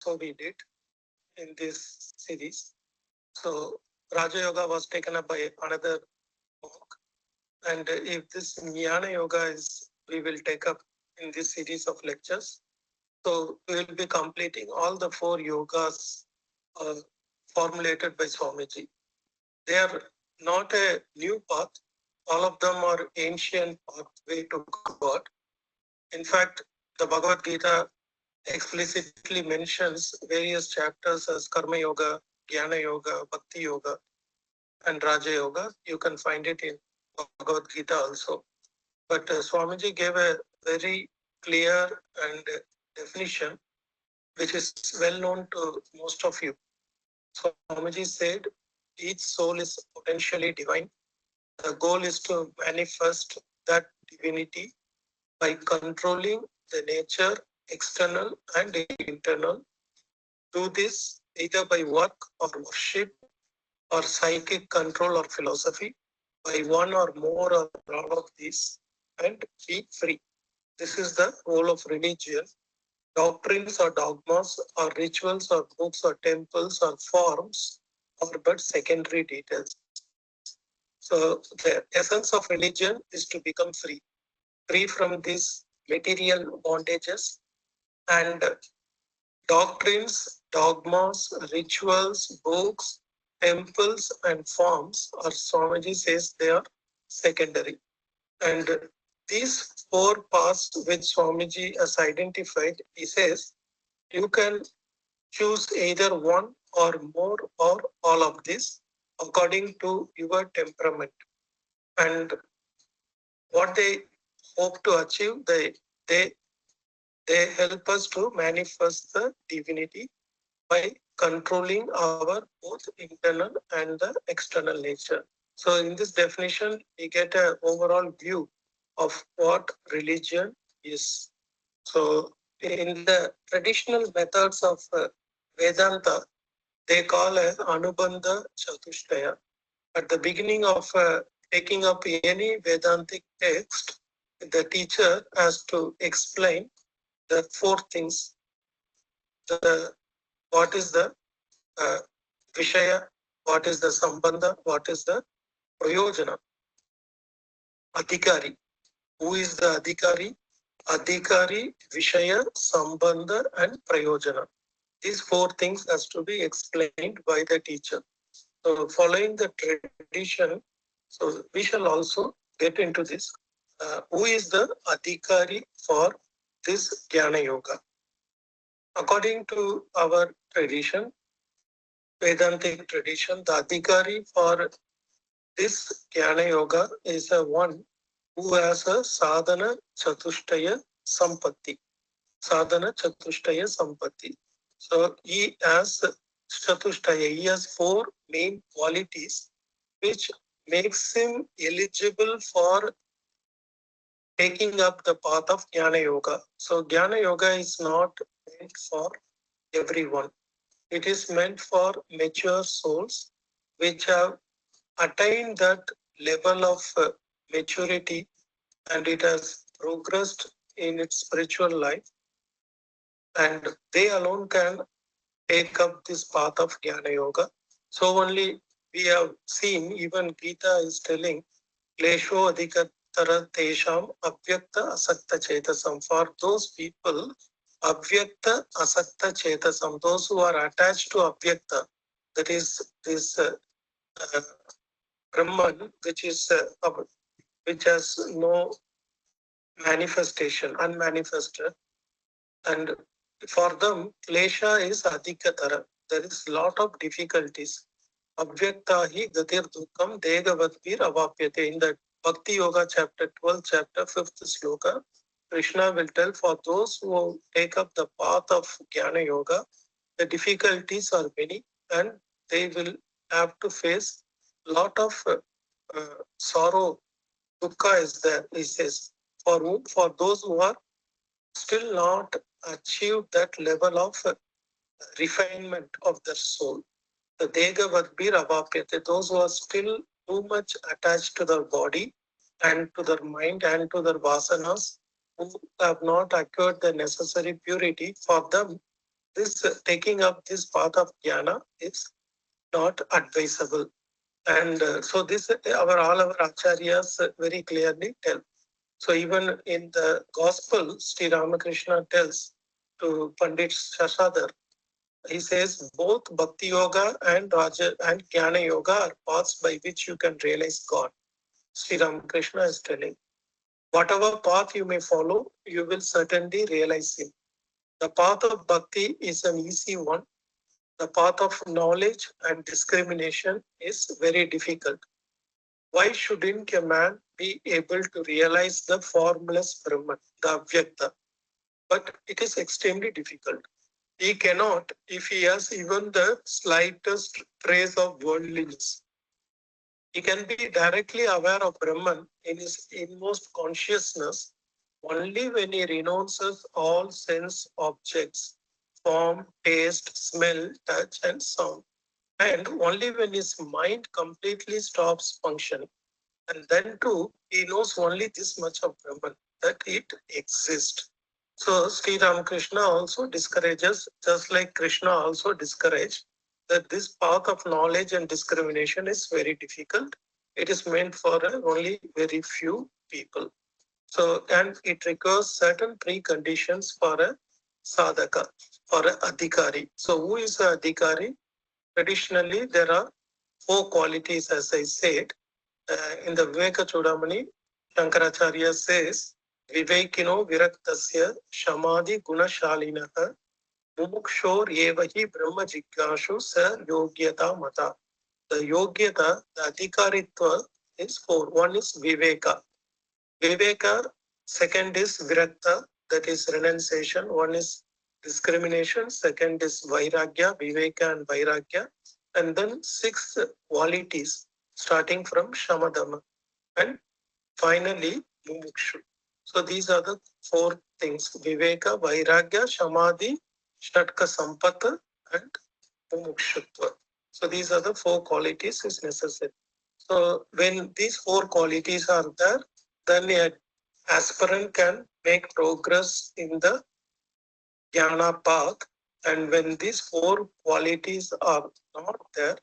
also we did in this series. So Raja Yoga was taken up by another monk. And if this Jnana Yoga is, we will take up in this series of lectures. So we will be completing all the 4 yogas formulated by Swamiji. They are not a new path. All of them are ancient pathway to God. In fact, the Bhagavad Gita explicitly mentions various chapters as Karma Yoga, Jnana Yoga, Bhakti Yoga, and Raja Yoga. You can find it in Bhagavad Gita also. But Swamiji gave a very clear and definition, which is well known to most of you. Swamiji said, each soul is potentially divine. The goal is to manifest that divinity by controlling the nature, external and internal. Do this either by work or worship or psychic control or philosophy, by one or more or all of these, and be free. This is the role of religion. Doctrines or dogmas or rituals or books or temples or forms are but secondary details. So the essence of religion is to become free, free from these material bondages, and doctrines, dogmas, rituals, books, temples and forms, or Swamiji says they are secondary. And these 4 paths which Swamiji has identified, he says, you can choose either one or more or all of this according to your temperament. And what they hope to achieve, they help us to manifest the divinity by controlling our both internal and the external nature. So in this definition, we get an overall view of what religion is. So in the traditional methods of Vedanta, they call as Anubandha Chatushtaya. At the beginning of taking up any Vedantic text, the teacher has to explain the 4 things. What is the Vishaya, what is the Sambandha, what is the Prayojana. Adhikari. Who is the Adhikari? Adhikari, Vishaya, Sambandha and Prayojana. These 4 things has to be explained by the teacher. So following the tradition, so we shall also get into this. Who is the Adhikari for this Jnana Yoga? According to our tradition, Vedantic tradition, the Adhikari for this Jnana Yoga is a one who has a Sadhana Chatushtaya Sampatti. Sadhana Chatushtaya Sampatti. So he has Chatushtaya, he has 4 main qualities which makes him eligible for taking up the path of Jnana Yoga. So Jnana Yoga is not meant for everyone. It is meant for mature souls which have attained that level of maturity and it has progressed in its spiritual life, and they alone can take up this path of Jnana Yoga. So only we have seen, even Gita is telling, Klesho Adhikatara Tesham Avyakta Asakta Chetasam. For those people, Avyakta Asakta Chetasam, those who are attached to Avyakta, that is this Brahman, which has no manifestation, unmanifested, and for them, Klesha is Adhikatara. There is lot of difficulties. Avyakta hi gatir dukam degavatpir avapyate. In the Bhakti Yoga chapter 12, chapter 5th sloka, Krishna will tell, for those who take up the path of Jnana Yoga, the difficulties are many and they will have to face lot of sorrow. Dukkha is there, he says. For whom? For those who are still not achieved that level of refinement of the soul. The Dega Vadbir Avapyate, those who are still too much attached to their body and to their mind and to their vasanas, who have not acquired the necessary purity, for them, this taking up this path of jnana is not advisable. And so this all our acharyas very clearly tell. So even in the gospel, Sri Ramakrishna tells to Pandit Shashadhar, he says both Bhakti Yoga and Raja and Jnana Yoga are paths by which you can realize God. Sri Ramakrishna is telling, whatever path you may follow, you will certainly realize Him. The path of Bhakti is an easy one. The path of knowledge and discrimination is very difficult. Why shouldn't a man be able to realize the formless Brahman, the Avyakta? But it is extremely difficult. He cannot if he has even the slightest trace of worldliness. He can be directly aware of Brahman in his inmost consciousness only when he renounces all sense objects, form, taste, smell, touch, and sound. And only when his mind completely stops functioning. And then too, he knows only this much of Brahman, that it exists. So Sri Ramakrishna also discourages, just like Krishna also discouraged, that this path of knowledge and discrimination is very difficult. It is meant for only very few people. So, and it requires certain preconditions for a sadhaka, for a adhikari. So who is a adhikari? Traditionally, there are four qualities, as I said. In the Viveka Chudamani, Shankaracharya says, Vivekino viraktasya shamadhi gunashalinaha mumukshor evahi brahma jigyashu sa yogyata mata. The yogyata, the adhikaritva is four. One is Viveka. Viveka, second is Virakta, that is renunciation. One is discrimination. Second is Vairagya, Viveka and Vairagya. And then six qualities starting from Shamadama. And finally, Mumukshu. So these are the four things: Viveka, Vairagya, Shamadhi, Shatka Sampata, and Mumukshutva. So these are the four qualities is necessary. So when these four qualities are there, then an aspirant can make progress in the jnana path. And when these four qualities are not there,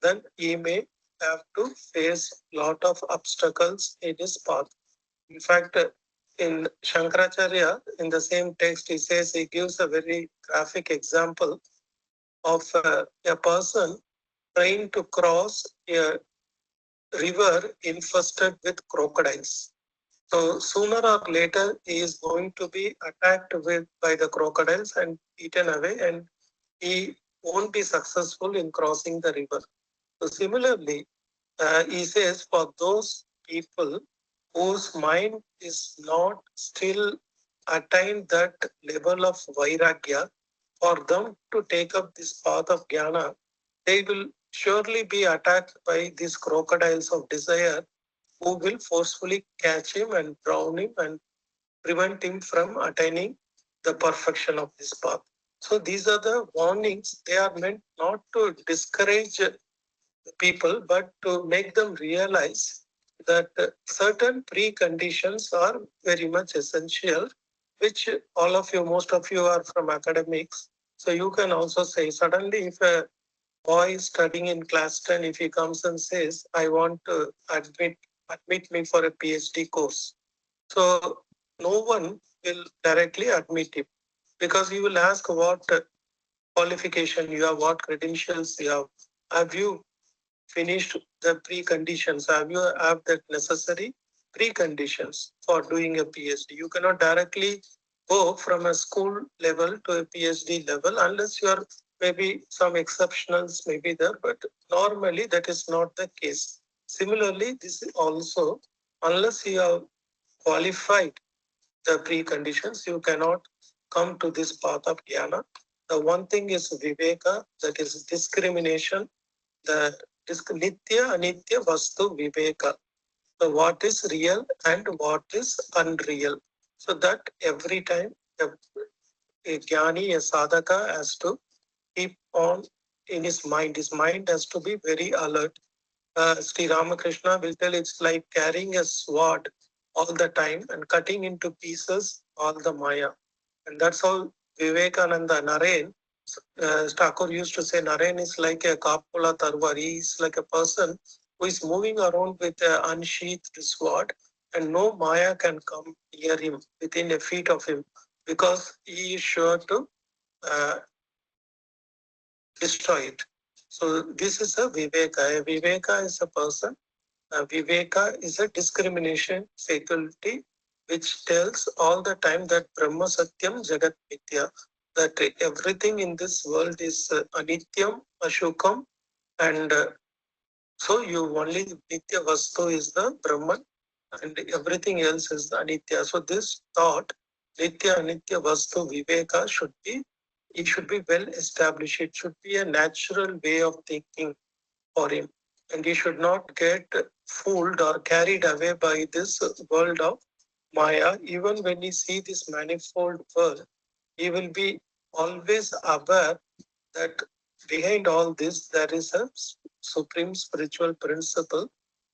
then he may have to face lot of obstacles in his path. In fact, in Shankaracharya, in the same text, he gives a very graphic example of a person trying to cross a river infested with crocodiles. So sooner or later, he is going to be attacked by the crocodiles and eaten away, and he won't be successful in crossing the river. So similarly, he says for those people whose mind is not still attained that level of vairagya, for them to take up this path of jnana, they will surely be attacked by these crocodiles of desire who will forcefully catch him and drown him and prevent him from attaining the perfection of this path. So these are the warnings. They are meant not to discourage people, but to make them realize that certain preconditions are very much essential, which all of you, most of you are from academics. So you can also say, suddenly if a boy studying in class 10, if he comes and says, I want to admit me for a PhD course. So no one will directly admit him because you will ask what qualification you have, what credentials you have. Have you finished the preconditions? Have you have that necessary preconditions for doing a PhD? You cannot directly go from a school level to a PhD level unless you are maybe some exceptionals may be there, but normally that is not the case. Similarly, this is also, unless you have qualified the preconditions, you cannot come to this path of jnana. The one thing is viveka, that is discrimination, the nitya, anitya, vastu, viveka. So what is real and what is unreal. So that every time a jnani, a sadhaka has to keep on in his mind. His mind has to be very alert. Sri Ramakrishna will tell it's like carrying a sword all the time and cutting into pieces all the maya. And that's how Vivekananda Naren Thakur used to say, Naren is like a Kapula Tarwar. He is like a person who is moving around with an unsheathed sword, and no Maya can come near him within a feet of him because he is sure to uh, destroy it. So this is a Viveka. A Viveka is a person. Viveka is a discrimination faculty which tells all the time that Brahma Satyam Jagat Mithya, that everything in this world is Anityam, Ashokam, and so you only Nitya Vastu is the Brahman and everything else is the Anitya. So this thought, Nitya Anitya Vastu Viveka should be, it should be well established. It should be a natural way of thinking for him. And he should not get fooled or carried away by this world of Maya. Even when he see this manifold world, he will be always aware that behind all this there is a supreme spiritual principle,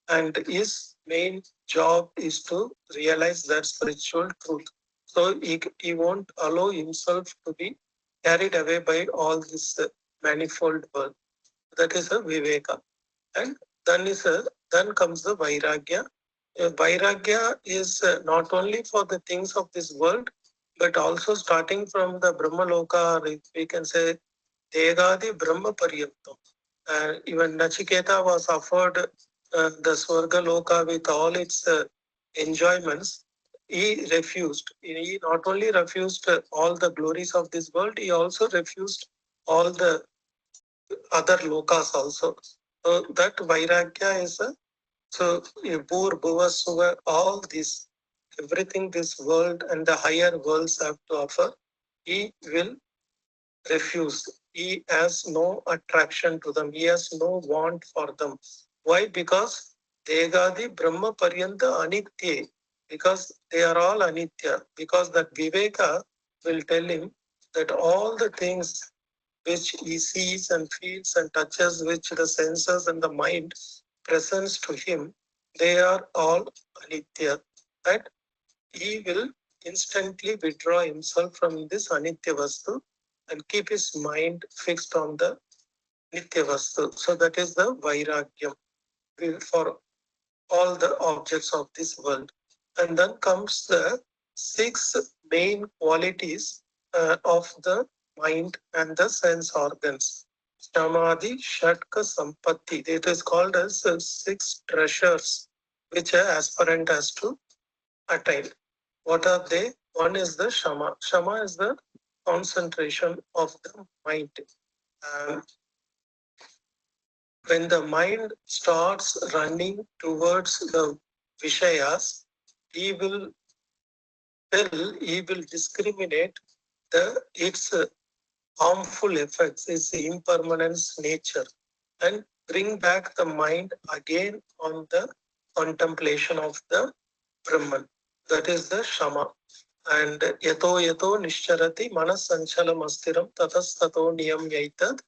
and his main job is to realize that spiritual truth. So he won't allow himself to be carried away by all this manifold world. That is a Viveka. And then comes the Vairagya. Vairagya is not only for the things of this world, but also starting from the Brahmaloka, or we can say Degadi Brahma Paryantam. Even Nachiketa was offered the Swarga Loka with all its enjoyments. He refused. He not only refused all the glories of this world, he also refused all the other lokas also. So that Vairagya is a so Bhur, Bhuva, Suva, all this, everything this world and the higher worlds have to offer, he will refuse. He has no attraction to them. He has no want for them. Why? Because Degadi Brahma Paryanta Anitya. Because they are all Anitya. Because that Viveka will tell him that all the things which he sees and feels and touches, which the senses and the mind presents to him, they are all Anitya. And he will instantly withdraw himself from this Anitya Vastu and keep his mind fixed on the Nitya Vastu. So that is the Vairagyam for all the objects of this world. And then comes the six main qualities of the mind and the sense organs. Samadhi, Shatka, Sampatti. It is called as six treasures which an aspirant has to attain. What are they? One is the Shama. Shama is the concentration of the mind. And when the mind starts running towards the Vishayas, he will he will discriminate its harmful effects, its impermanence nature, and bring back the mind again on the contemplation of the Brahman. That is the Shama. And yato nishcharati manas sanchalam astiram tatastato niyam yaitad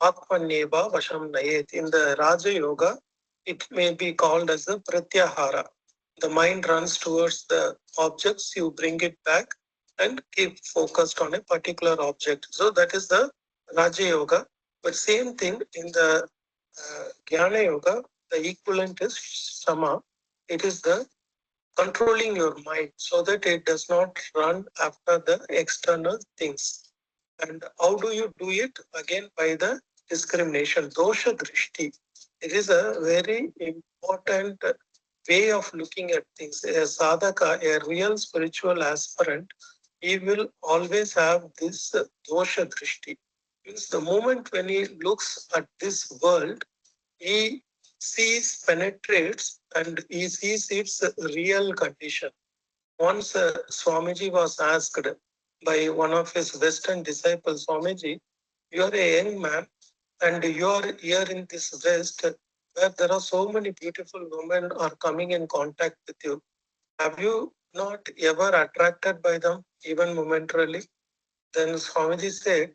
atmanyeva vasham nayet. In the Raja Yoga, it may be called as the pratyahara. The mind runs towards the objects, you bring it back and keep focused on a particular object. So that is the Raja Yoga. But same thing in the Jnana Yoga, the equivalent is Sama. It is the controlling your mind so that it does not run after the external things. And how do you do it? Again, by the discrimination, dosha drishti. It is a very important way of looking at things. A sadhaka, a real spiritual aspirant, he will always have this dosha drishti. Means the moment when he looks at this world, he sees, penetrates, and he sees its real condition. Once Swamiji was asked by one of his Western disciples, Swamiji, you are a young man and you are here in this West where there are so many beautiful women are coming in contact with you. Have you not ever attracted by them, even momentarily? Then Swamiji said,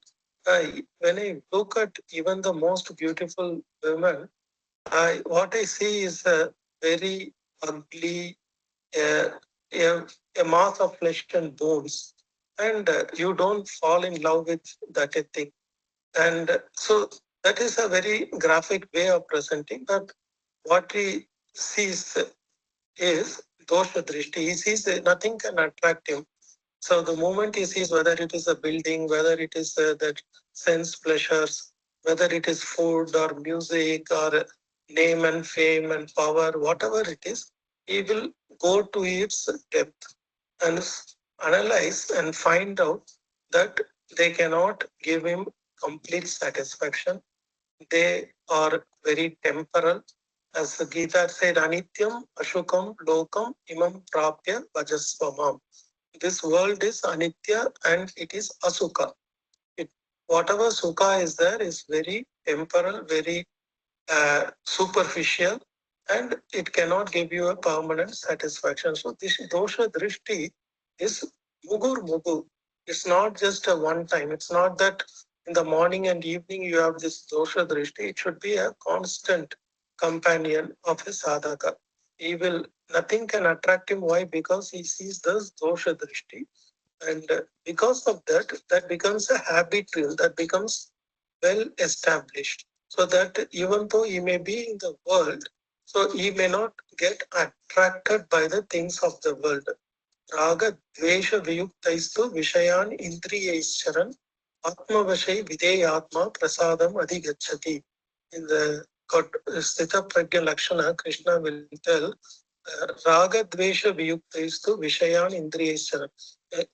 when I look at even the most beautiful women, what I see is a very ugly, uh, a, a mass of flesh and bones. And you don't fall in love with that thing. And so that is a very graphic way of presenting, but what he sees is dosha drishti. He sees nothing can attract him. So the moment he sees whether it is a building, whether it is that sense pleasures, whether it is food or music or name and fame and power, whatever it is, he will go to its depth and analyze and find out that they cannot give him complete satisfaction. They are very temporal. As the Gita said, Anityam, Ashukam, Lokam, Imam Prapya, Vajasvamam. This world is Anitya and it is Asukha. Whatever Sukha is there is very temporal, very superficial, and it cannot give you a permanent satisfaction. So this dosha drishti is mugur mugu. It's not just a one time. It's not that in the morning and evening you have this dosha drishti. It should be a constant companion of a sadhaka. He will, nothing can attract him. Why? Because he sees this dosha drishti. And because of that, that becomes a habit rule, that becomes well established. So that even though he may be in the world, so he may not get attracted by the things of the world. Raga dvesha viyuktaistu vishayan indriyaicharan atmavashai videyatma prasadam adhigachati. In the Sthita Pragya Lakshana, Krishna will tell Raga Dvesha Viyuktaistu Vishayan Indriyescharan.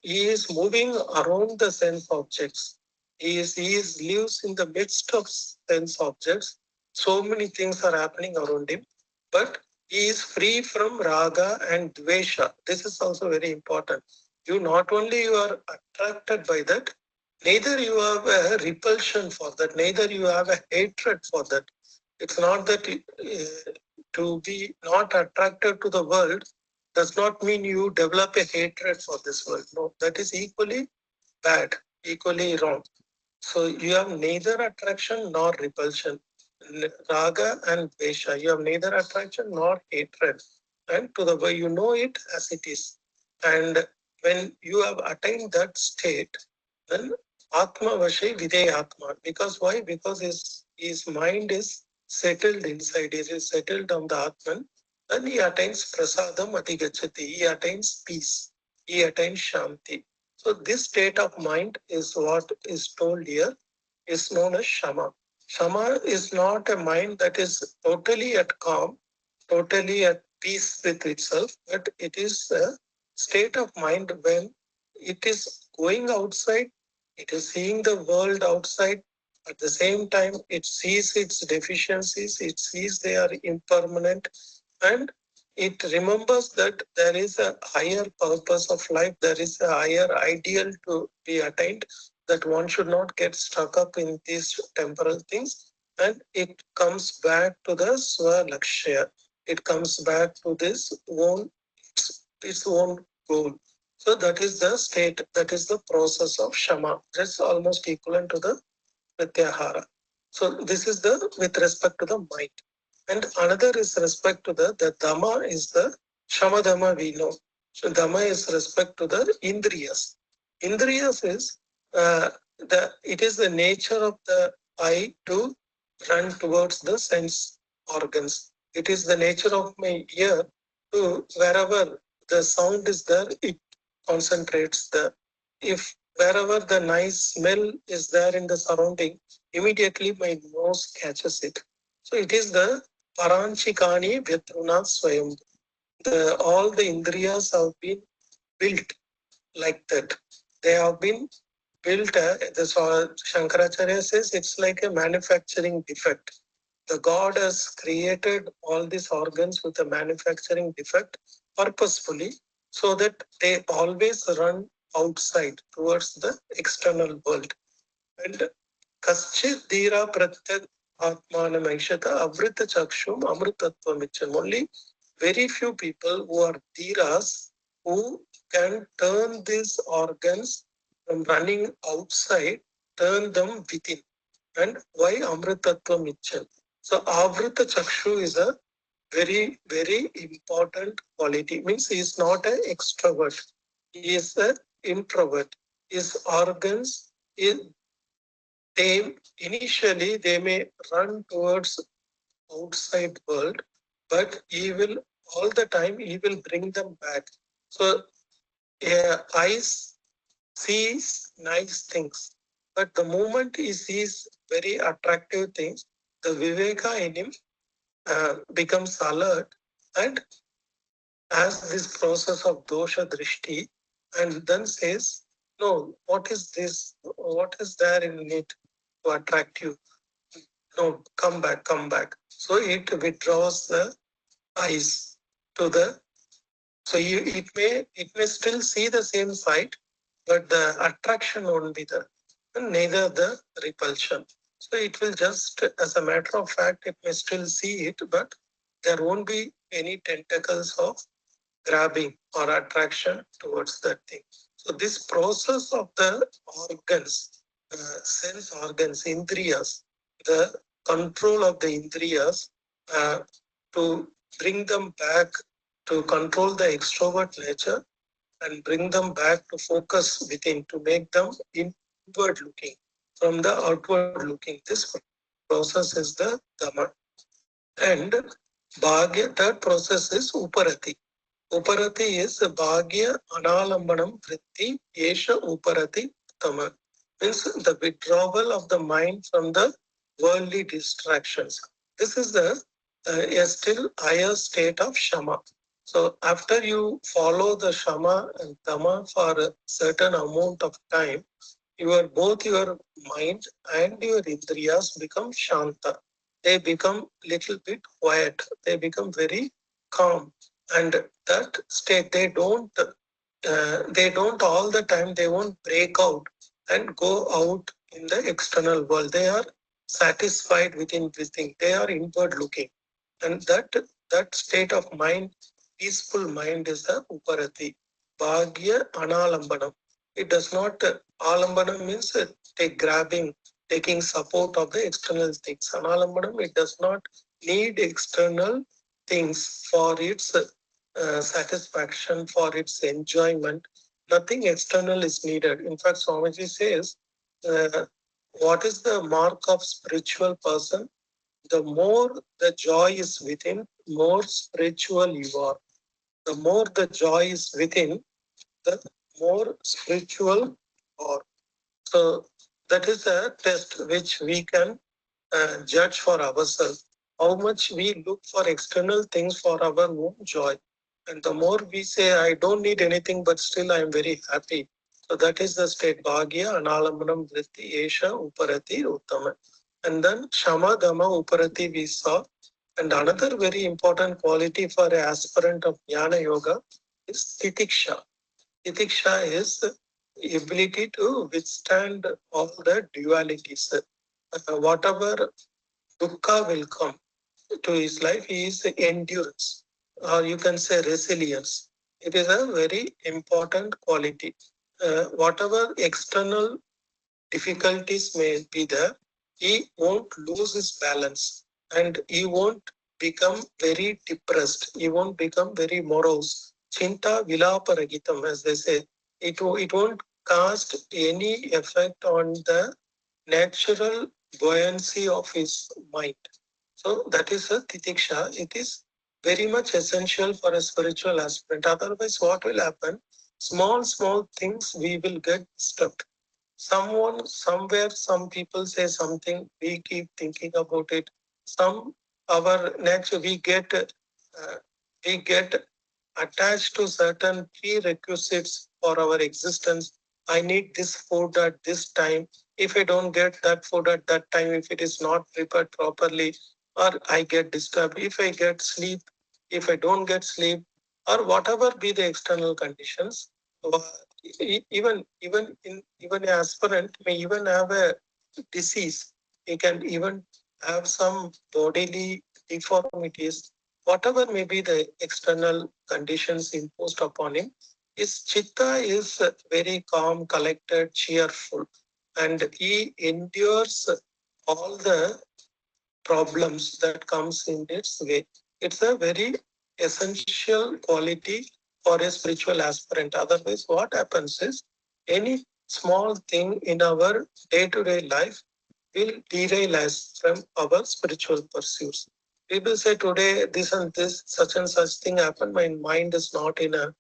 He is moving around the sense objects. He lives in the midst of sense objects. So many things are happening around him, but he is free from raga and dvesha. This is also very important. You not only you are attracted by that, neither you have a repulsion for that, neither you have a hatred for that. It's not that to be not attracted to the world does not mean you develop a hatred for this world. No, that is equally bad, equally wrong. So you have neither attraction nor repulsion. Raga and Vesha, you have neither attraction nor hatred. And to the way you know it as it is. And when you have attained that state, then Atma Vashe Videy Atma. Because why? Because his mind is settled inside, he is settled on the Atman. Then he attains prasadam atigachati, he attains peace, he attains shanti. So this state of mind is what is told here, is known as Shama. Shama is not a mind that is totally at calm, totally at peace with itself, but it is a state of mind when it is going outside, it is seeing the world outside. At the same time, it sees its deficiencies, it sees they are impermanent, and it remembers that there is a higher purpose of life, there is a higher ideal to be attained, that one should not get stuck up in these temporal things, and it comes back to the Swa-Lakshya. It comes back to this its own goal. So that is the state, that is the process of Shama. That's almost equivalent to the Pratyahara. So this is the with respect to the mind. And another is respect to the Dhamma is the Shama Dhamma we know. So Dhamma is respect to the Indriyas. Indriyas is it is the nature of the eye to run towards the sense organs. It is the nature of my ear to wherever the sound is there, it concentrates there. If wherever the nice smell is there in the surrounding, immediately my nose catches it. So it is the Paranchikani Vyatruna Swayam. All the Indriyas have been built like that. They have been built, Shankaracharya says it's like a manufacturing defect. The God has created all these organs with a manufacturing defect purposefully so that they always run outside towards the external world. And Kaschit Dira Pratyat Atmanam Aishata Avrita Chakshum Amritatvam Icham. Only very few people who are Dhiras who can turn these organs from running outside, turn them within. And why Amritatvam Icham? So Avrita Chakshu is a very, very important quality. Means he is not an extrovert. He is an introvert. His organs, they initially they may run towards outside world, but he will all the time he will bring them back. So eyes sees nice things, but the moment he sees very attractive things, the viveka in him becomes alert and as this process of dosha drishti, and then says, no, what is this? What is there in it to attract you? No, come back, come back. So it withdraws the eyes to the, so it may still see the same sight, but the attraction won't be there, and neither the repulsion. So it will just, as a matter of fact, it may still see it, but there won't be any tentacles of grabbing or attraction towards that thing. So this process of the organs, sense organs, indriyas, the control of the indriyas to bring them back to control the extrovert nature and bring them back to focus within to make them inward looking from the outward looking. This process is the dhamma. And bhagya, third process is uparati. Uparati is bhagya analambanam vritti yesha uparati tama. Means the withdrawal of the mind from the worldly distractions. This is the a still higher state of shama. So after you follow the shama and tama for a certain amount of time, both your mind and your indriyas become shanta. They become little bit quiet. They become very calm, and that state they don't all the time. They won't break out and go out in the external world. They are satisfied within breathing. They are inward looking, and that state of mind, peaceful mind, is the uparati. Bhagya analambanam. It does not alambanam means take grabbing, taking support of the external things. Analambanam, it does not need external things for its satisfaction, for its enjoyment. Nothing external is needed. In fact, Swamiji says, what is the mark of spiritual person? The more the joy is within, more spiritual you are. The more the joy is within, the more spiritual you are. So that is a test which we can judge for ourselves. How much we look for external things for our own joy. And the more we say, I don't need anything, but still I am very happy. So that is the state. Bhagya, Analambanam, Vritti, Esha, Uparati, Uttama. And then Shama, Dhamma, Uparati we saw. And another very important quality for an aspirant of Jnana Yoga is Titiksha. Titiksha is ability to withstand all the dualities. Whatever dukkha will come to his life, he is endurance, or you can say resilience. It is a very important quality. Whatever external difficulties may be there, he won't lose his balance and he won't become very depressed. He won't become very morose. Chinta vilaparagitam, as they say, it won't cast any effect on the natural buoyancy of his mind. So that is a titiksha. It is very much essential for a spiritual aspirant. Otherwise, what will happen? Small things we will get stuck. Someone, somewhere, some people say something, we keep thinking about it. Our nature, we get attached to certain prerequisites for our existence. I need this food at this time. If I don't get that food at that time, if it is not prepared properly, or I get disturbed, if I get sleep, if I don't get sleep, or whatever be the external conditions, even an aspirant may even have a disease. He can even have some bodily deformities, whatever may be the external conditions imposed upon him. His chitta is very calm, collected, cheerful, and he endures all the problems that comes in its way. It's a very essential quality for a spiritual aspirant. Otherwise, what happens is any small thing in our day-to-day life, will derail us from our spiritual pursuits. People say today this and this, such and such thing happened. My mind is not in a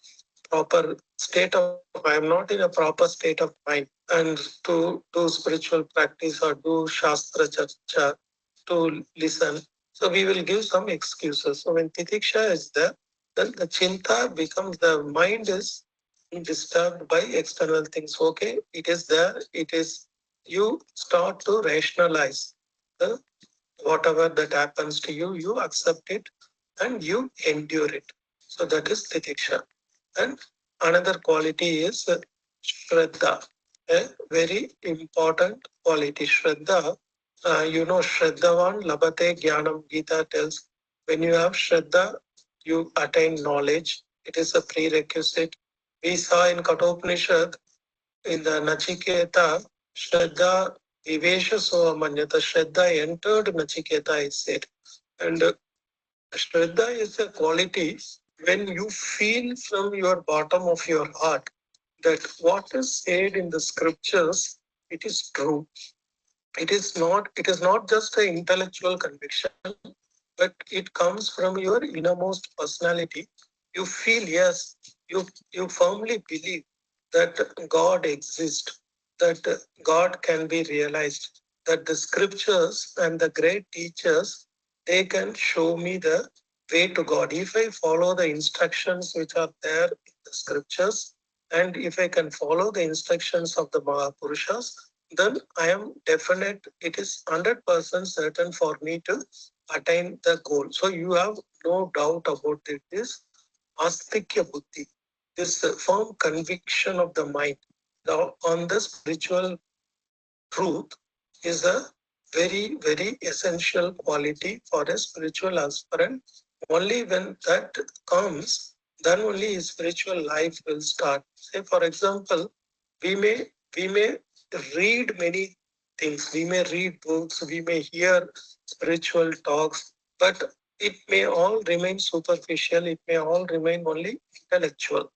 proper state of, I am not in a proper state of mind. And to do spiritual practice or do Shastra Charcha, to listen. So we will give some excuses. So when Titiksha is there, then the Chinta becomes, the mind is disturbed by external things. Okay, it is there, it is, you start to rationalize the whatever that happens to you, you accept it and you endure it. So that is Titiksha. And another quality is Shraddha, a very important quality. Shraddha, Shraddhavan Labate Jnanam, Gita tells, when you have Shraddha, you attain knowledge. It is a prerequisite. We saw in Kathopanishad, in the Nachiketa, Shraddha Vivesha Soamanyata, Shraddha entered Nachiketa, is said. And Shraddha is a quality when you feel from your bottom of your heart that what is said in the scriptures, it is true. It is not just an intellectual conviction, but it comes from your innermost personality. You feel, yes, you firmly believe that God exists, that God can be realized, that the scriptures and the great teachers, they can show me the way to God. If I follow the instructions which are there in the scriptures, and if I can follow the instructions of the Mahapurushas, then I am definite, it is 100% certain for me to attain the goal. So you have no doubt about it. This astikya buddhi, this firm conviction of the mind on the spiritual truth is a very, very essential quality for a spiritual aspirant. Only when that comes, then only his spiritual life will start. Say, for example, we may we may read many things, we may read books, we may hear spiritual talks, but it may all remain superficial, it may all remain only intellectual.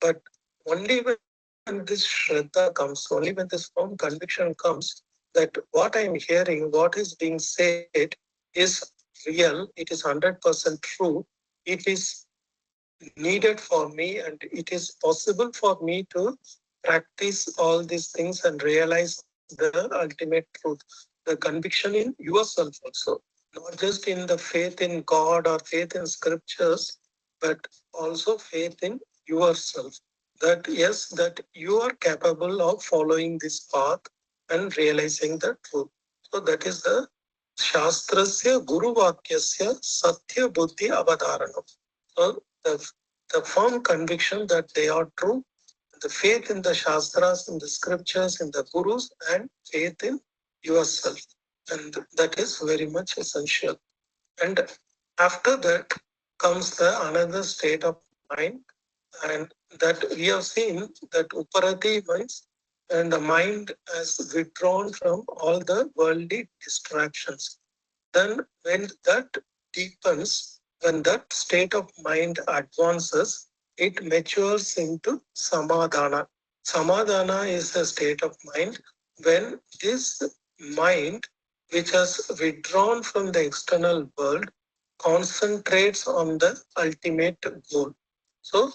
But only when this Shraddha comes, only when this firm conviction comes that what I am hearing, what is being said is real, it is 100% true, it is needed for me, and it is possible for me to practice all these things and realize the ultimate truth. The conviction in yourself also, not just in the faith in God or faith in scriptures, but also faith in yourself. That yes, that you are capable of following this path and realizing the truth. So that is the Shastrasya Guru Vakyasya Satya Buddhi Avadharanam. So the firm conviction that they are true, the faith in the Shastras, in the scriptures, in the Gurus, and faith in yourself. And that is very much essential. And after that comes the another state of mind, and that we have seen that Uparati means, and the mind has withdrawn from all the worldly distractions. Then when that deepens, when that state of mind advances, it matures into samadhana. Samadhana is a state of mind when this mind, which has withdrawn from the external world, concentrates on the ultimate goal. So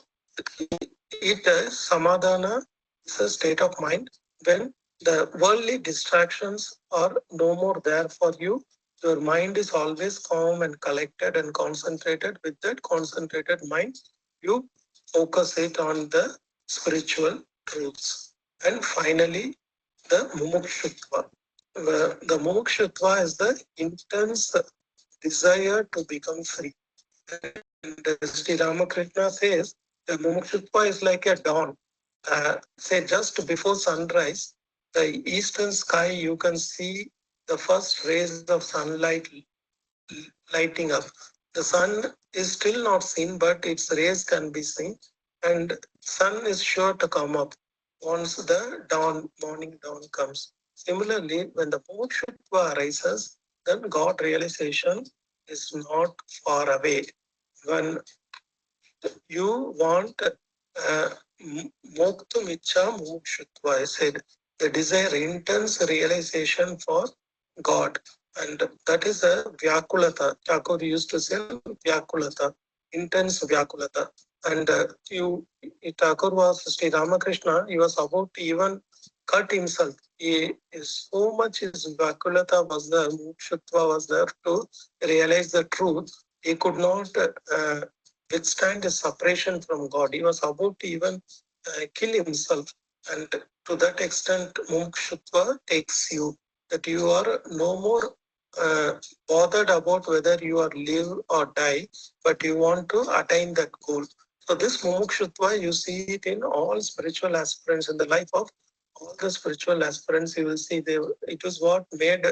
it is samadhana is a state of mind when the worldly distractions are no more there for you. Your mind is always calm and collected and concentrated. With that concentrated mind, you focus it on the spiritual truths. And finally, the mumukshutva. The mumukshutva is the intense desire to become free. And Sri Ramakrishna says the mumukshutva is like a dawn. Say just before sunrise, the eastern sky, you can see the first rays of sunlight lighting up. The sun is still not seen, but its rays can be seen, and sun is sure to come up once the morning dawn comes. Similarly, when the mumukshutva arises, then God realization is not far away. When you want moktum ichha mumukshutva, I said, the desire, intense realization for God. And that is a Vyakulata. Thakur used to say Vyakulata, intense Vyakulata. And Thakur was Sri Ramakrishna, he was about to even cut himself. He is so much his Vyakulata was there, Mukshutva was there to realize the truth. He could not withstand the separation from God. He was about to even kill himself. And to that extent, Mukshutva takes you, that you are no more uh, bothered about whether you are live or die, but you want to attain that goal. So this mumukshutva, you see it in all spiritual aspirants in the life of all the spiritual aspirants. You will see it was what made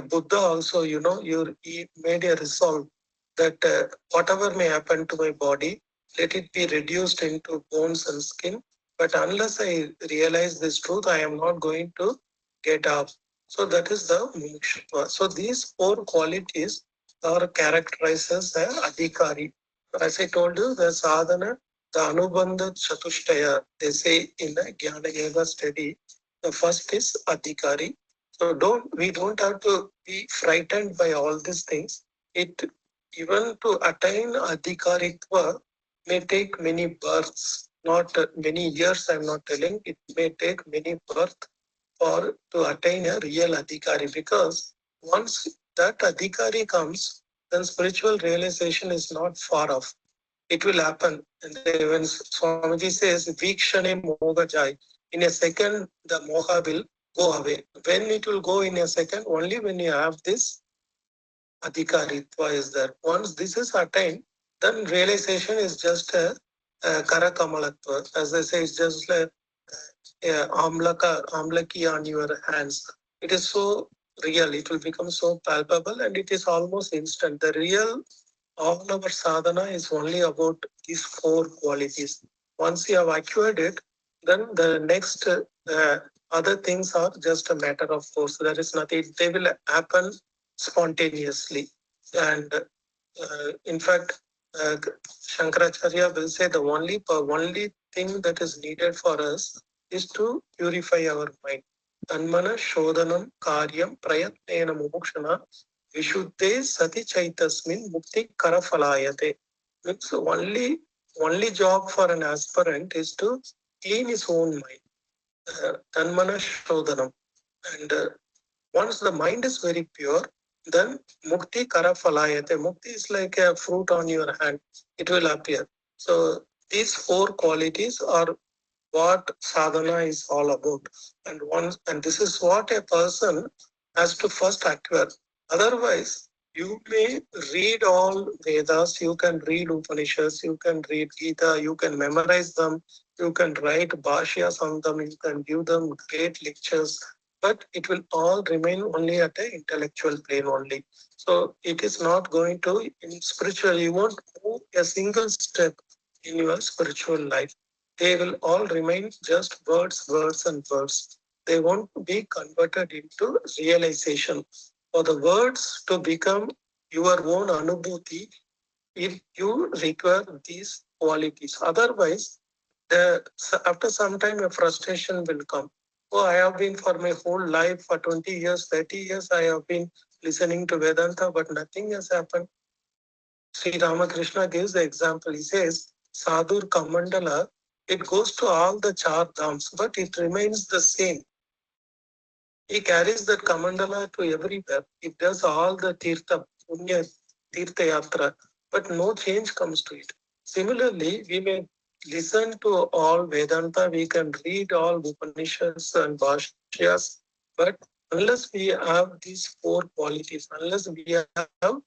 Buddha also, he made a resolve that whatever may happen to my body, let it be reduced into bones and skin. But unless I realize this truth, I am not going to get up. So that is the mumukshutva. So these four qualities are characterized as adhikari. As I told you, the sadhana, the anubandha chatushtaya, they say in the Jnana Yoga study, the first is adhikari. So we don't have to be frightened by all these things. It even to attain adhikaritva may take many births, not many years. I'm not telling. It may take many births for to attain a real adhikari, because once that adhikari comes, then spiritual realization is not far off. It will happen. And when Swamiji says, Vikshane moga jai, in a second the moha will go away. When it will go in a second? Only when you have this adhikaritva is there. Once this is attained, then realization is just a karakamalatva. As I say, it's just like amlaki on your hands. It is so real. It will become so palpable, and it is almost instant. The real all our sadhana is only about these four qualities. Once you have acquired it, then the next other things are just a matter of course. There is nothing. They will happen spontaneously. And in fact, Shankaracharya will say the only thing that is needed for us is to purify our mind. Tanmana shodhanam karyam prayatnena mumukshana vishuddhe sati chaitasmin mukti karafalayate. Means only job for an aspirant is to clean his own mind. Tanmana shodhanam. And once the mind is very pure, then mukti karafalayate. Mukti is like a fruit on your hand. It will appear. So these four qualities are what sadhana is all about. And this is what a person has to first acquire. Otherwise, you may read all Vedas, you can read Upanishads, you can read Gita, you can memorize them, you can write Bhashyas on them, you can give them great lectures, but it will all remain only at an intellectual plane only. So it is not going to, in spiritual, you won't move a single step in your spiritual life. They will all remain just words, words, and words. They won't be converted into realization. For the words to become your own anubhuti, if you require these qualities. Otherwise, after some time, a frustration will come. Oh, I have been for my whole life, for 20 years, 30 years, I have been listening to Vedanta, but nothing has happened. Sri Ramakrishna gives the example. He says, Sadhur Kamandala, it goes to all the char dhams, but it remains the same. He carries that Kamandala to everywhere. It does all the Tirtha, Punya, Tirtha Yatra, but no change comes to it. Similarly, we may listen to all Vedanta, we can read all Upanishads and Bhashyas, but unless we have these four qualities, unless we have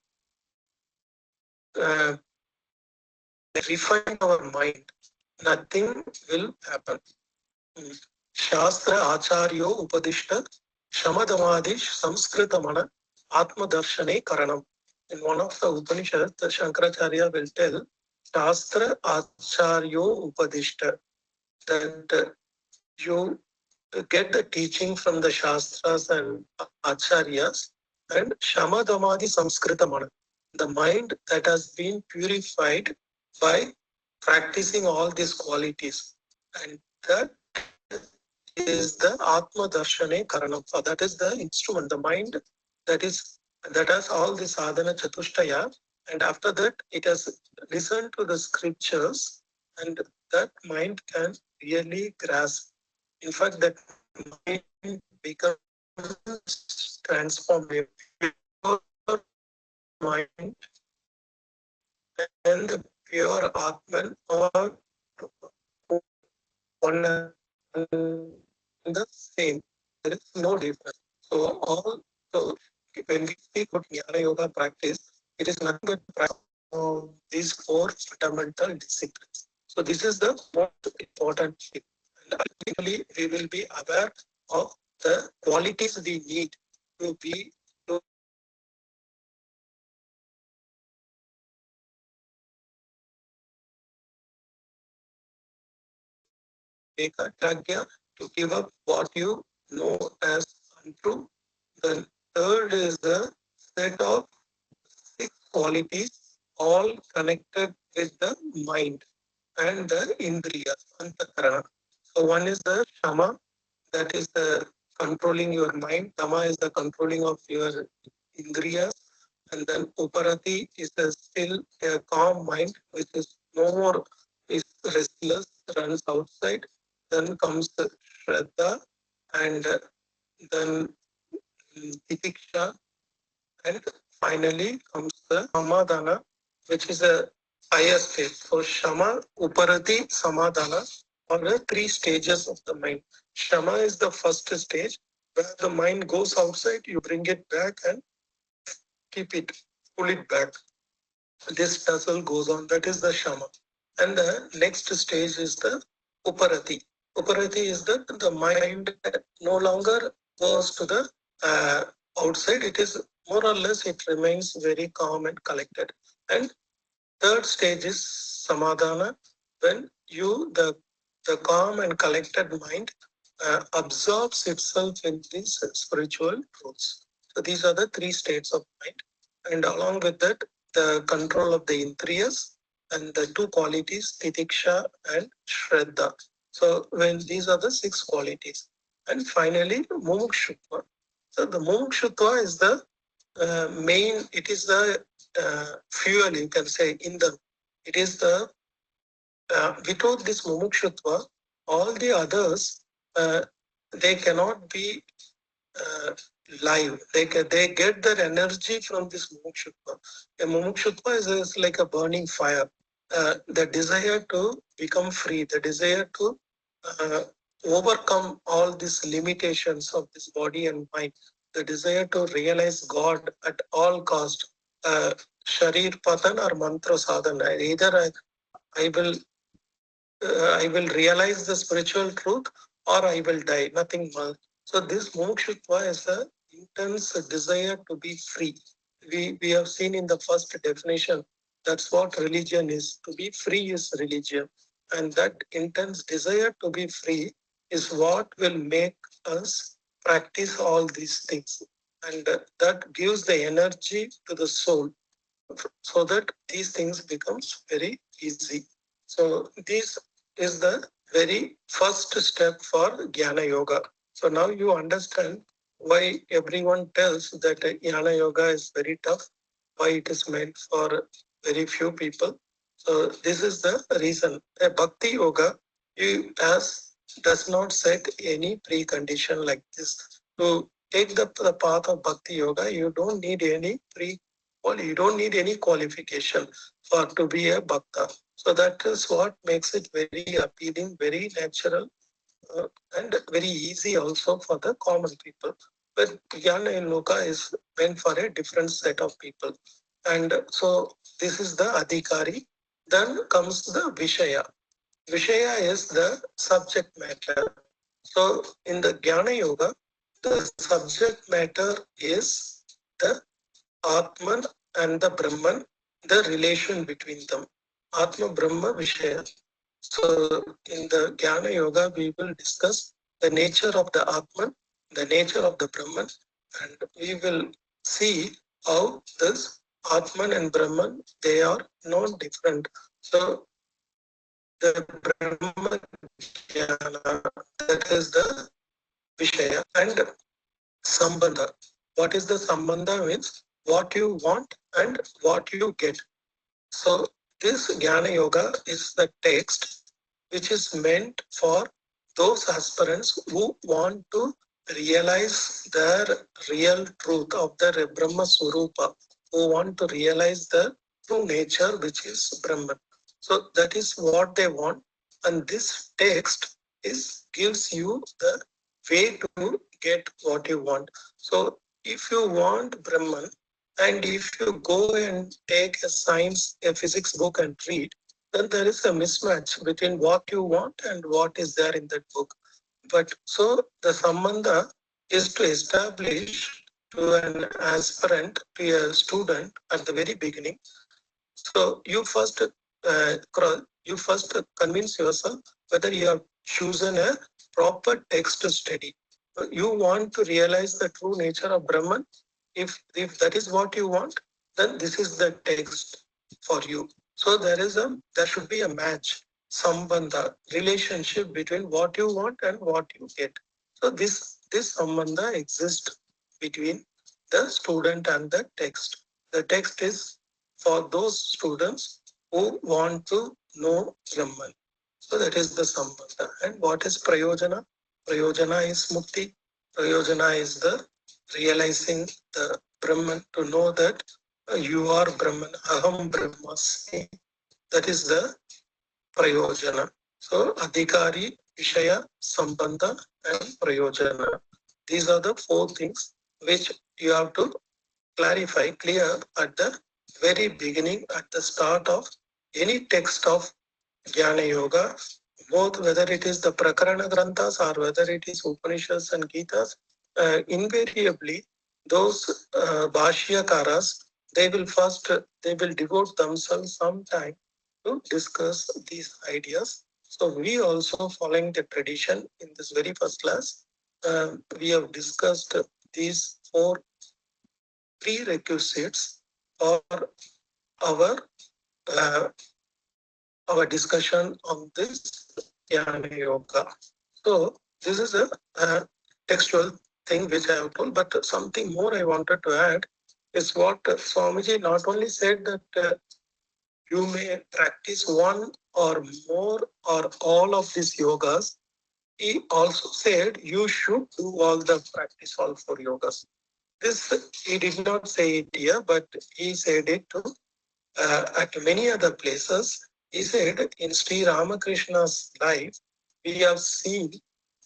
refine our mind, nothing will happen. Shastra Acharyo Upadishta Shamadamadish Samskritamana Atma Darshane Karanam. In one of the Upanishads, the Shankaracharya will tell Shastra Acharyo Upadishta, that you get the teaching from the Shastras and Acharyas, and Shamadamadi Samskritamana, the mind that has been purified by practicing all these qualities. And that is the Atma Darshane Karanam. So that is the instrument. The mind that has all the sadhana chatushtaya, and after that it has listened to the scriptures, and that mind can really grasp. In fact, that mind becomes transformative. Pure mind and the pure Atman are one and the same. There is no difference. So when we speak about Jnana Yoga practice, it is nothing but practice of these four fundamental disciplines. So this is the most important thing. And ultimately, we will be aware of the qualities we need to be to take a pragya, to give up what you know as untrue. The third is the set of six qualities, all connected with the mind and the indriya, antakarana. So one is the shama, that is the controlling your mind. Dama is the controlling of your indriyas. And then uparati is the still a calm mind, which is no more is restless, runs outside. Then comes the shraddha, and then titiksha, and finally comes the samadhana, which is a higher stage. So shama, uparati, samadhana are the three stages of the mind. Shama is the first stage, where the mind goes outside, you bring it back and keep it, pull it back. This tussle goes on, that is the shama. And the next stage is the uparati. Uparati is that the mind no longer goes to the outside, it is more or less, it remains very calm and collected. And third stage is samadhana, when the calm and collected mind absorbs itself in these spiritual truths. So these are the three states of mind. And along with that, the control of the indriyas and the two qualities, titiksha and shraddha. So when these are the six qualities. And finally, mumukshutva. So the mumukshutva is the main, it is the fuel, you can say, in the, it is the, without this mumukshutva, all the others, they cannot be uh, live. They get their energy from this mumukshutva. A mumukshutva is like a burning fire. The desire to become free, the desire to overcome all these limitations of this body and mind, the desire to realize God at all cost. Sharir patan or mantra sadhana. Either I will I will realize the spiritual truth or I will die, nothing more. So this mokshutva is the intense desire to be free. We have seen in the first definition, that's what religion is. To be free is religion. And that intense desire to be free is what will make us practice all these things. And that gives the energy to the soul, so that these things becomes very easy. So this is the very first step for Jnana Yoga. So now you understand why everyone tells that Jnana Yoga is very tough, why it is meant for very few people. So this is the reason. A Bhakti Yoga, does not set any precondition like this. To take the path of Bhakti Yoga, you don't need any you don't need any qualification for to be a bhakta. So that is what makes it very appealing, very natural, and very easy also for the common people. But Jnana in Loka is meant for a different set of people. And so this is the Adhikari. Then comes the Vishaya. Vishaya is the subject matter. So in the Jnana Yoga, the subject matter is the Atman and the Brahman, the relation between them. Atma Brahma Vishaya. So in the Jnana Yoga, we will discuss the nature of the Atman, the nature of the Brahman, and we will see how this Atman and Brahman, they are not different. So the Brahman Jnana, that is the Vishaya, and Sambandha. What is the sambandha means what you want and what you get. So this Jnana Yoga is the text which is meant for those aspirants who want to realize their real truth of their Brahma Swarupa, who want to realize the true nature which is Brahman. So that is what they want, and this text is gives you the way to get what you want. So if you want Brahman, and if you go and take a science, a physics book and read, then there is a mismatch between what you want and what is there in that book. But so the sambandha is to establish to an aspirant, to a student at the very beginning. So you first convince yourself whether you have chosen a proper text to study. You want to realize the true nature of Brahman. If that is what you want, then this is the text for you. So there should be a match, sambandha, relationship between what you want and what you get. So this sambandha exists between the student and the text. The text is for those students who want to know Brahman. So that is the sambandha. And what is prayojana? Prayojana is mukti. Prayojana is the realizing the Brahman, to know that you are Brahman, aham brahmasmi. That is the prayojana. So adhikari, vishaya, sambandha and prayojana. These are the four things which you have to clear at the very beginning, at the start of any text of Jnana Yoga, both whether it is the Prakarana Granthas or whether it is Upanishads and Gitas, invariably those Bhashyakaras, they will devote themselves some time to discuss these ideas. So we also, following the tradition in this very first class, we have discussed these four prerequisites for our uh, our discussion on this Jnana Yoga. So this is a textual thing which I have told, but something more I wanted to add is what Swamiji not only said that you may practice one or more or all of these yogas, he also said you should do all the practice, all four yogas. This he did not say it here, but he said it to at many other places. He said in Sri Ramakrishna's life, we have seen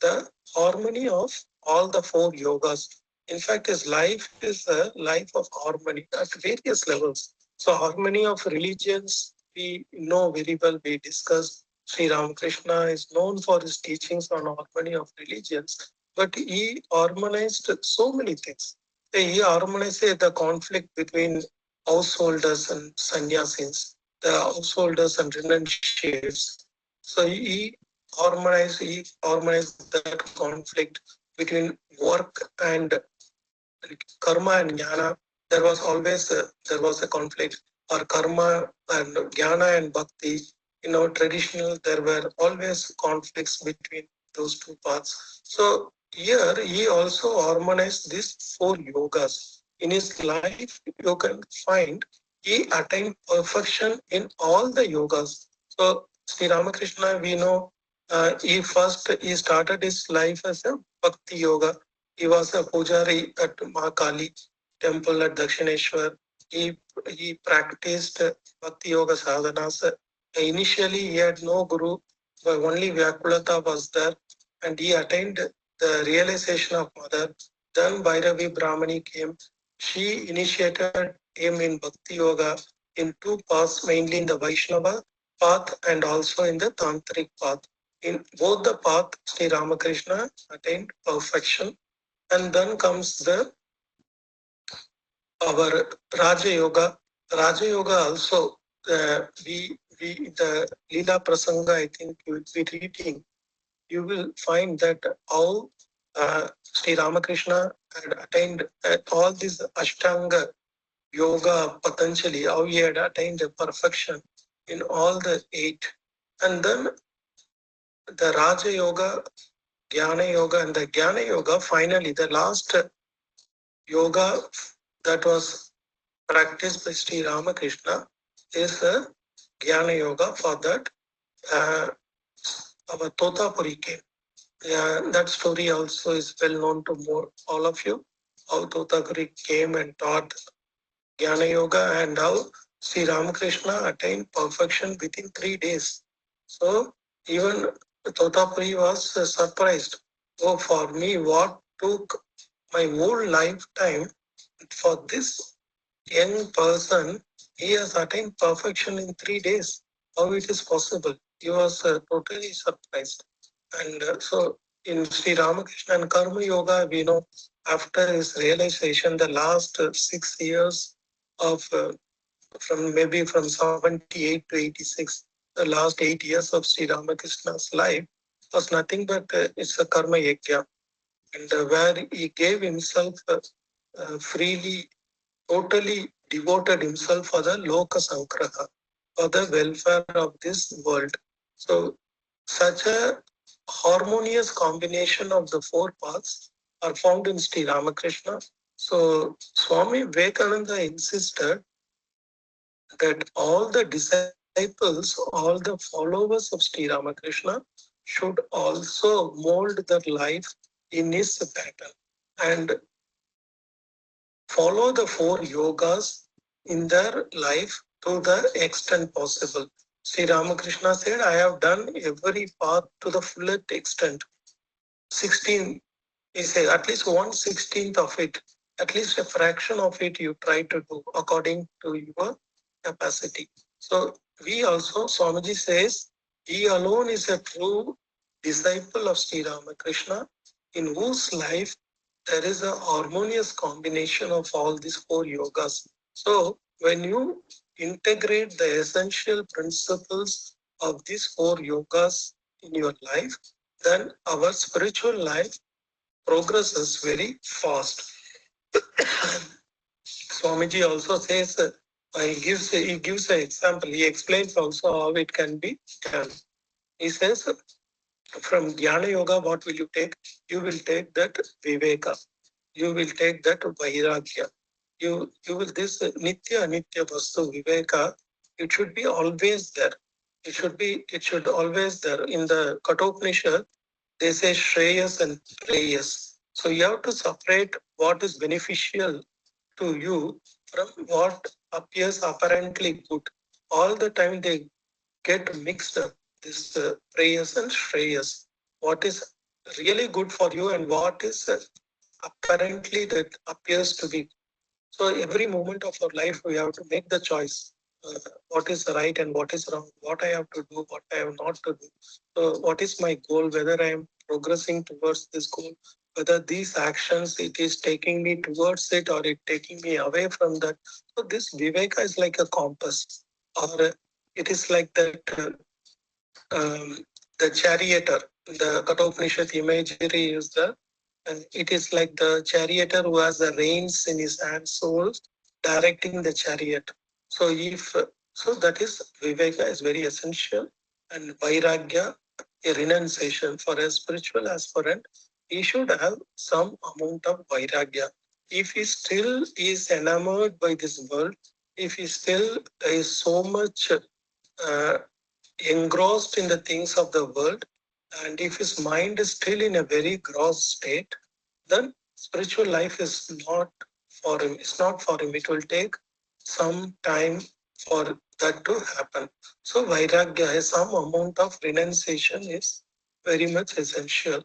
the harmony of all the four yogas. In fact, his life is a life of harmony at various levels. So harmony of religions, we know very well, we discussed. Sri Ramakrishna is known for his teachings on harmony of religions, but he harmonized so many things. He harmonized the conflict between householders and sannyasis, the householders and renunciates. So he harmonized that conflict between work and karma and jnana. There was a conflict, or karma and jnana and bhakti. In our traditional, there were always conflicts between those two paths. So here he also harmonized these four yogas. In his life, you can find he attained perfection in all the yogas. So Sri Ramakrishna, we know, he started his life as a bhakti yoga. He was a pujari at Mahakali temple at Dakshineshwar. He practiced bhakti yoga sadhanas. Initially, he had no guru, but only Vyakulata was there, and he attained the realization of Mother. Then Bhairavi Brahmani came. She initiated him in bhakti yoga in two paths, mainly in the Vaishnava path and also in the Tantric path. In both the path, Sri Ramakrishna attained perfection. And then comes our Raja Yoga. Raja Yoga also, the Leela Prasanga, I think you will be reading, you will find that how Sri Ramakrishna had attained all these Ashtanga Yoga Patanjali, how he had attained perfection in all the eight. And then the Raja Yoga, Jnana Yoga, and the Jnana Yoga, finally, the last yoga that was practiced by Sri Ramakrishna is a Jnana yoga. For that, our Totapuri came. That story also is well known to all of you. How Totapuri came and taught Jnana yoga and how Sri Ramakrishna attained perfection within 3 days. So even Totapuri was surprised. Oh, for me, what took my whole lifetime for this young person, he has attained perfection in 3 days. How it is possible? He was totally surprised. And so in Sri Ramakrishna and Karma Yoga, we know after his realization, the last 6 years of from 78 to 86, the last 8 years of Sri Ramakrishna's life was nothing but it's a karma yajna, and where he gave himself freely, totally devoted himself for the Loka Sangraha, for the welfare of this world. So such a harmonious combination of the 4 paths are found in Sri Ramakrishna. So Swami Vivekananda insisted that all the disciples, all the followers of Sri Ramakrishna should also mold their life in his pattern and follow the 4 yogas in their life to the extent possible. Sri Ramakrishna said, I have done every path to the fullest extent. 16, he said, at least 1/16 of it, at least a fraction of it you try to do according to your capacity. So we also, Swamiji says, he alone is a true disciple of Sri Ramakrishna, in whose life there is a harmonious combination of all these 4 yogas. So when you integrate the essential principles of these 4 yogas in your life, then our spiritual life progresses very fast. Swamiji also says, he gives an example. He explains also how it can be done. He says, from Jnana Yoga, what will you take? You will take that Viveka. You will take that Vairagya. You will this Nitya Anitya Vastu Viveka. It should be always there. It should always there. In the Kathopanishad, they say Shreyas and Preyas. So you have to separate what is beneficial to you from what appears apparently good. All the time they get mixed up, this Preyas and Shreyas. What is really good for you and what is apparently that appears to be. So every moment of our life, we have to make the choice. What is right and what is wrong, what I have to do, what I have not to do. So what is my goal, whether I am progressing towards this goal, whether these actions, it is taking me towards it or it taking me away from that. So this Viveka is like a compass, or it is like that the charioteer. The Kathopanishad imagery is it is like the charioteer who has the reins in his hand, souls directing the chariot. So so that is Viveka is very essential, and Vairagya, a renunciation for a spiritual aspirant. He should have some amount of Vairagya. If he still is enamored by this world, if he still is so much uh, engrossed in the things of the world, and if his mind is still in a very gross state, then spiritual life is not for him. It's not for him. It will take some time for that to happen. So Vairagya, some amount of renunciation is very much essential.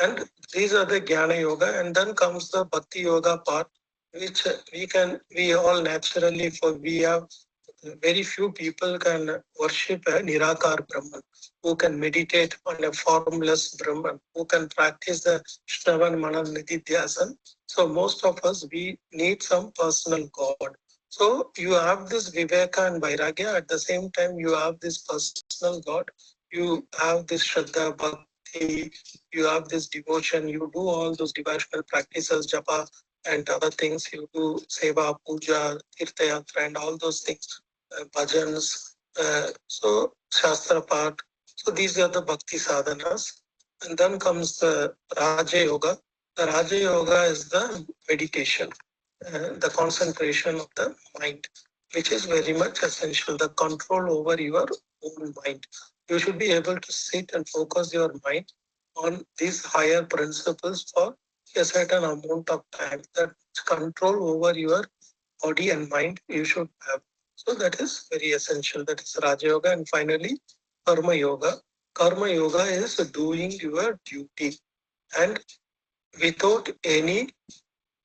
And these are the Jnana Yoga, and then comes the Bhakti Yoga part, which we all naturally, for we have very few people can worship a Nirakar Brahman, who can meditate on a formless Brahman, who can practice the Shravan Manan Nididhyasan. So most of us, we need some personal God. So you have this Viveka and Vairagya, at the same time you have this personal God, you have this Shraddha, Bhakti, you have this devotion, you do all those devotional practices, japa and other things, you do seva, puja, tirthayatra and all those things, bhajans, so Shastra part. So these are the Bhakti sadhanas. And then comes the Raja Yoga. The Raja Yoga is the meditation, the concentration of the mind, which is very much essential, the control over your own mind. You should be able to sit and focus your mind on these higher principles for a certain amount of time. That control over your body and mind you should have. So that is very essential. That is Raja Yoga. And finally, Karma Yoga. Karma Yoga is doing your duty and without any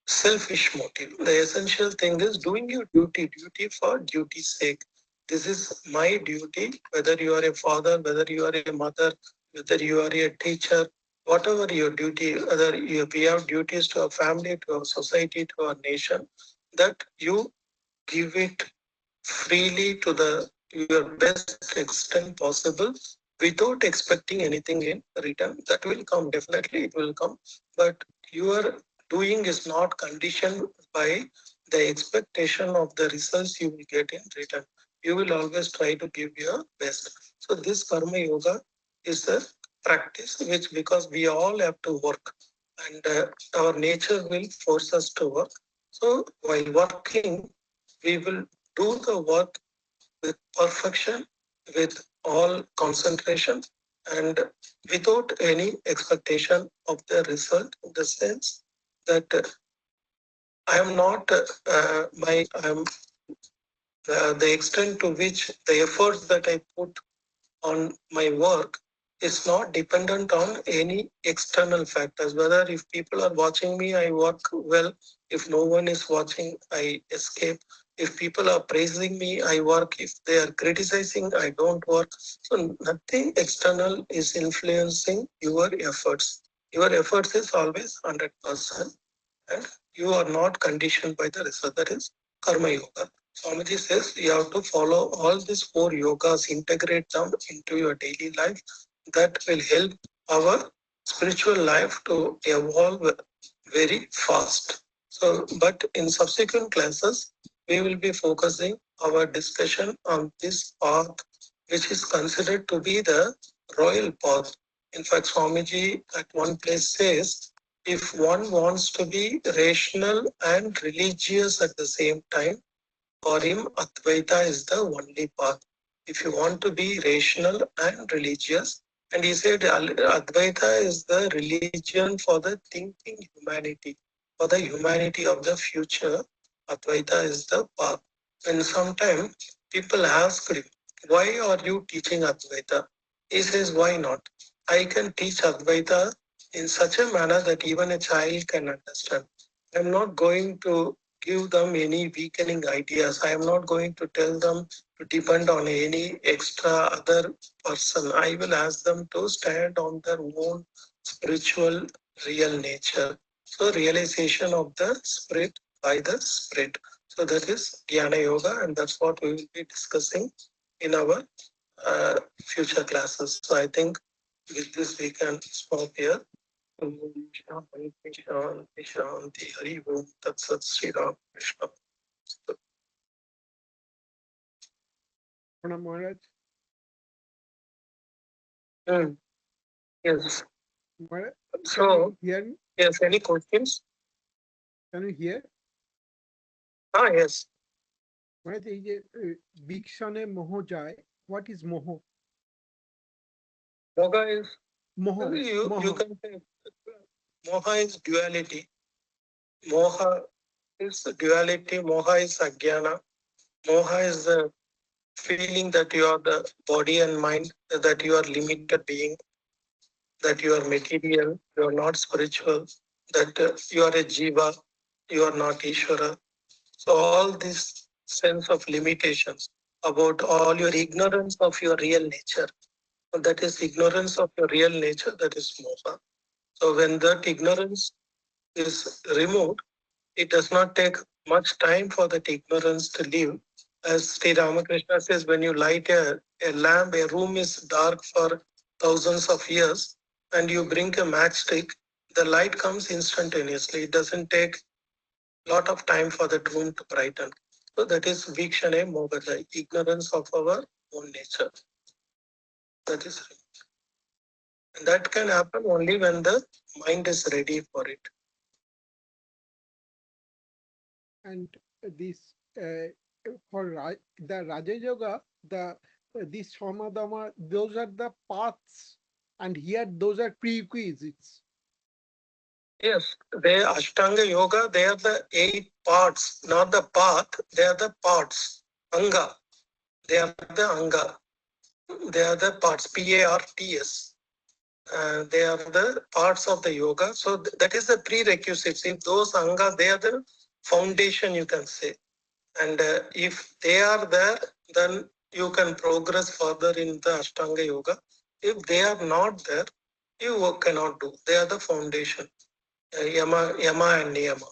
selfish motive. The essential thing is doing your duty for duty's sake. This is my duty, whether you are a father, whether you are a mother, whether you are a teacher, whatever your duty, whether we have duties to our family, to our society, to our nation, that you give it freely to the your best extent possible without expecting anything in return. That will come, definitely it will come, but your doing is not conditioned by the expectation of the results you will get in return. You will always try to give your best. So this karma yoga is a practice which, because we all have to work, and our nature will force us to work. So while working, we will do the work with perfection, with all concentration, and without any expectation of the result, in the sense that I am not I am the extent to which the efforts that I put on my work is not dependent on any external factors. Whether if people are watching me, I work well. If no one is watching, I escape. If people are praising me, I work. If they are criticizing, I don't work. So nothing external is influencing your efforts. Your efforts is always 100%, and you are not conditioned by the result. That is karma yoga. Swamiji says you have to follow all these four yogas, integrate them into your daily life. That will help our spiritual life to evolve very fast. So, but in subsequent classes, we will be focusing our discussion on this path, which is considered to be the royal path. In fact, Swamiji at one place says, if one wants to be rational and religious at the same time, for him, Advaita is the only path. If you want to be rational and religious, and he said Advaita is the religion for the thinking humanity, for the humanity of the future. Advaita is the path. And sometimes people ask him, why are you teaching Advaita? He says, why not? I can teach Advaita in such a manner that even a child can understand. I'm not going to give them any weakening ideas. I am not going to tell them to depend on any extra other person. I will ask them to stand on their own spiritual real nature. So realization of the spirit by the spirit. So that is Jnana Yoga, and that's what we will be discussing in our future classes. So I think with this we can stop here. Shanti, Shanti, Hari Om, Tat Sat, Sri Ram Krishna. Maharaj. Yes. Maharaj, So, hear me? yes, any questions? Can you hear? Yes. Maharaj, এই যে বিকশনে মোহ যায়, what is মোহ? Moha is, মোহ, you can say, Moha is duality. Moha is duality. Moha is Ajnana. Moha is the feeling that you are the body and mind, that you are limited being, that you are material, you are not spiritual, that you are a jiva, you are not Ishvara. So all this sense of limitations about all your ignorance of your real nature, that is ignorance of your real nature, that is moha. So when that ignorance is removed, it does not take much time for that ignorance to leave. As Sri Ramakrishna says, when you light a lamp, a room is dark for thousands of years, and you bring a matchstick, the light comes instantaneously. It doesn't take a lot of time for that room to brighten. So that is Vikshane Mogada, ignorance of our own nature. That is, and that can happen only when the mind is ready for it. And this for the Raja Yoga, the this Samadama, those are the paths, and here those are prerequisites. Yes, they Ashtanga Yoga, they are the 8 parts, not the path, they are the parts. Anga. They are the Anga. They are the parts, PARTS. They are the parts of the yoga. So that is the prerequisites. If those Angas, they are the foundation, you can say. And if they are there, then you can progress further in the Ashtanga Yoga. If they are not there, you cannot do. They are the foundation. Yama and Niyama.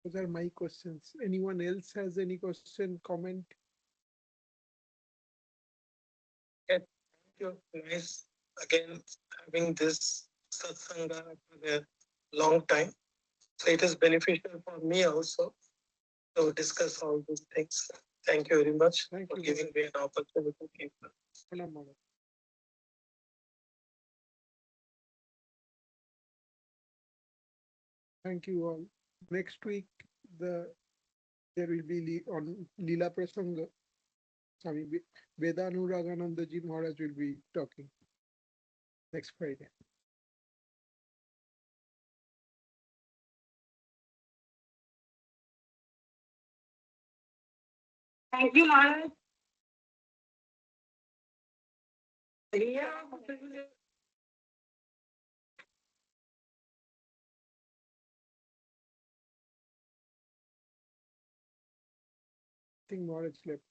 Those are my questions. Anyone else has any question, comment? Okay. Thank you. Nice again having this satsanga for a long time. So it is beneficial for me also to discuss all these things. Thank you very much Thank for you, giving me an opportunity. Pranam, Maharaj. Thank you all. Next week, there will be on Lila Prasanga. Swami Vedanuragananda Ji Maharaj will be talking next Friday. Thank you, Maharaj. Yeah. I think Maharaj left.